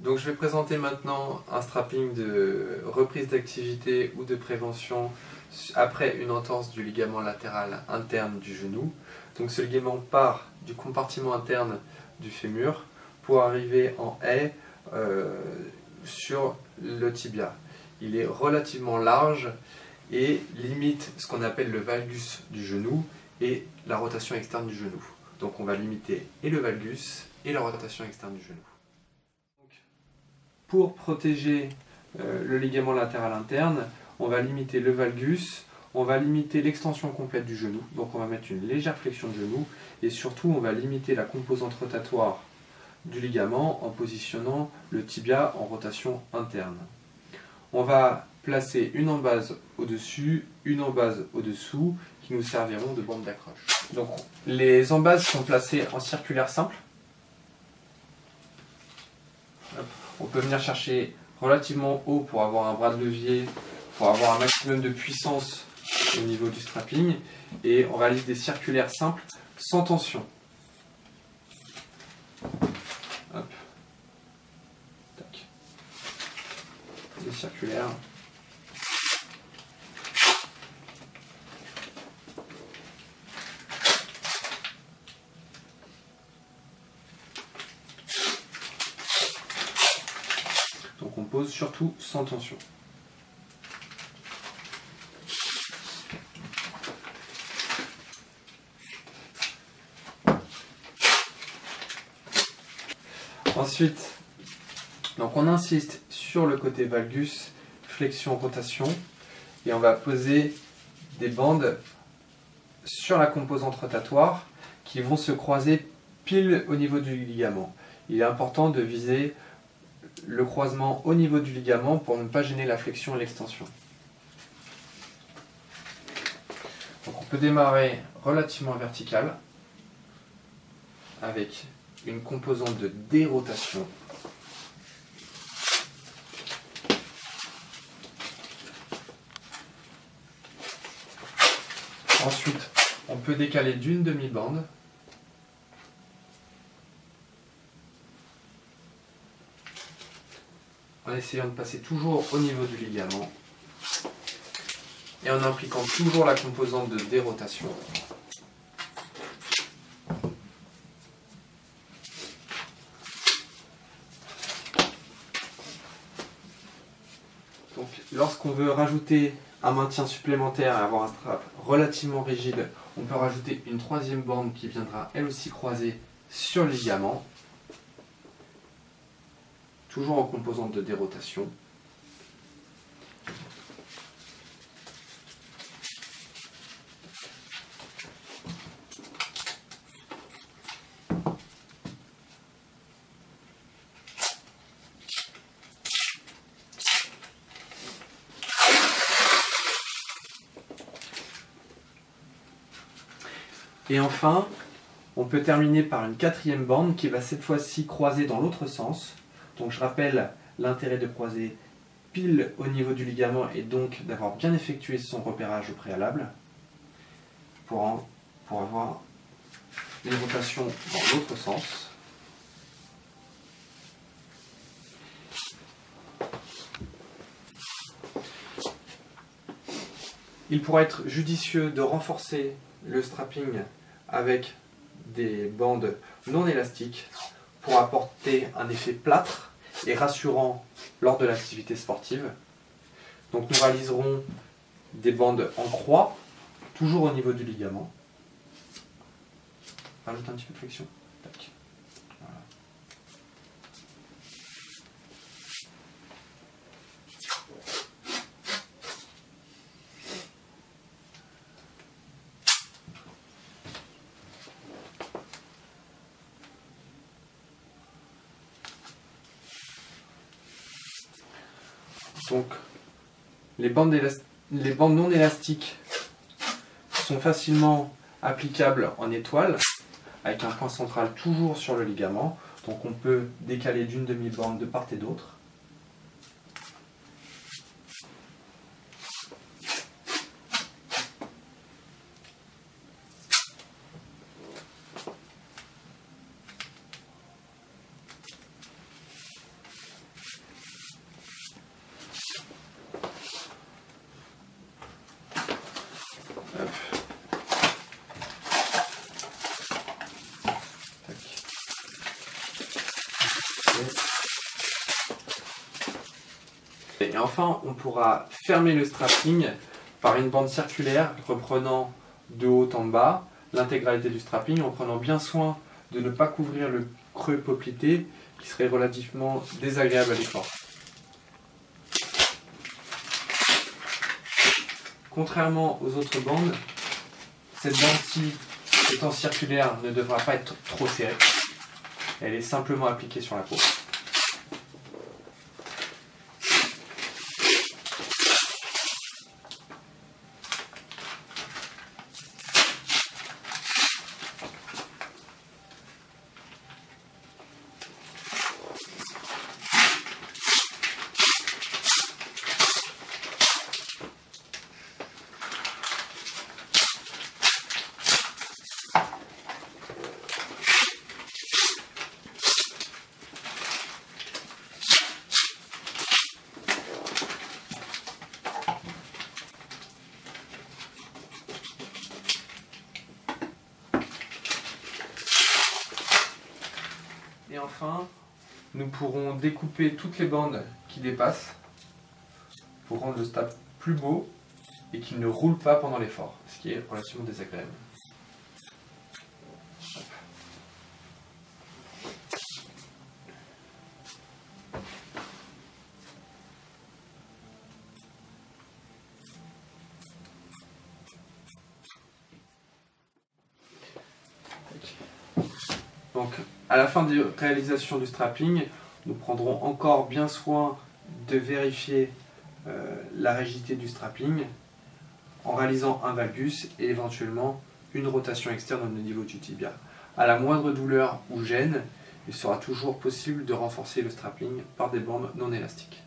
Donc je vais présenter maintenant un strapping de reprise d'activité ou de prévention après une entorse du ligament latéral interne du genou. Donc ce ligament part du compartiment interne du fémur pour arriver en haie sur le tibia. Il est relativement large et limite ce qu'on appelle le valgus du genou et la rotation externe du genou. Donc on va limiter et le valgus et la rotation externe du genou. Pour protéger le ligament latéral interne, on va limiter le valgus, on va limiter l'extension complète du genou, donc on va mettre une légère flexion de genou, et surtout on va limiter la composante rotatoire du ligament en positionnant le tibia en rotation interne. On va placer une embase au-dessus, une embase au-dessous, qui nous serviront de bande d'accroche. Donc les embases sont placées en circulaire simple. On peut venir chercher relativement haut pour avoir un bras de levier, pour avoir un maximum de puissance au niveau du strapping. Et on réalise des circulaires simples sans tension. Hop. Tac. Des circulaires. Donc on pose surtout sans tension. Ensuite, donc on insiste sur le côté valgus, flexion, rotation, et on va poser des bandes sur la composante rotatoire qui vont se croiser pile au niveau du ligament. Il est important de viser le croisement au niveau du ligament pour ne pas gêner la flexion et l'extension. Donc on peut démarrer relativement vertical avec une composante de dérotation. Ensuite, on peut décaler d'une demi-bande. En essayant de passer toujours au niveau du ligament et en impliquant toujours la composante de dérotation. Donc, lorsqu'on veut rajouter un maintien supplémentaire et avoir un strap relativement rigide, on peut rajouter une troisième bande qui viendra elle aussi croiser sur le ligament, toujours en composante de dérotation. Et enfin, on peut terminer par une quatrième bande qui va cette fois-ci croiser dans l'autre sens. Donc je rappelle l'intérêt de croiser pile au niveau du ligament et donc d'avoir bien effectué son repérage au préalable pour avoir une rotation dans l'autre sens. Il pourrait être judicieux de renforcer le strapping avec des bandes non élastiques pour apporter un effet plâtre et rassurant lors de l'activité sportive. Donc nous réaliserons des bandes en croix, toujours au niveau du ligament. Rajoute un petit peu de flexion. Tac. Voilà. Donc, les bandes non élastiques sont facilement applicables en étoile, avec un point central toujours sur le ligament. Donc on peut décaler d'une demi-bande de part et d'autre. Et enfin, on pourra fermer le strapping par une bande circulaire reprenant de haut en bas l'intégralité du strapping en prenant bien soin de ne pas couvrir le creux poplité qui serait relativement désagréable à l'effort. Contrairement aux autres bandes, cette bande-ci étant circulaire ne devra pas être trop serrée. Elle est simplement appliquée sur la peau. Et enfin, nous pourrons découper toutes les bandes qui dépassent pour rendre le strap plus beau et qu'il ne roule pas pendant l'effort, ce qui est relativement désagréable. Donc, à la fin de réalisation du strapping, nous prendrons encore bien soin de vérifier la rigidité du strapping en réalisant un valgus et éventuellement une rotation externe au niveau du tibia. À la moindre douleur ou gêne, il sera toujours possible de renforcer le strapping par des bandes non élastiques.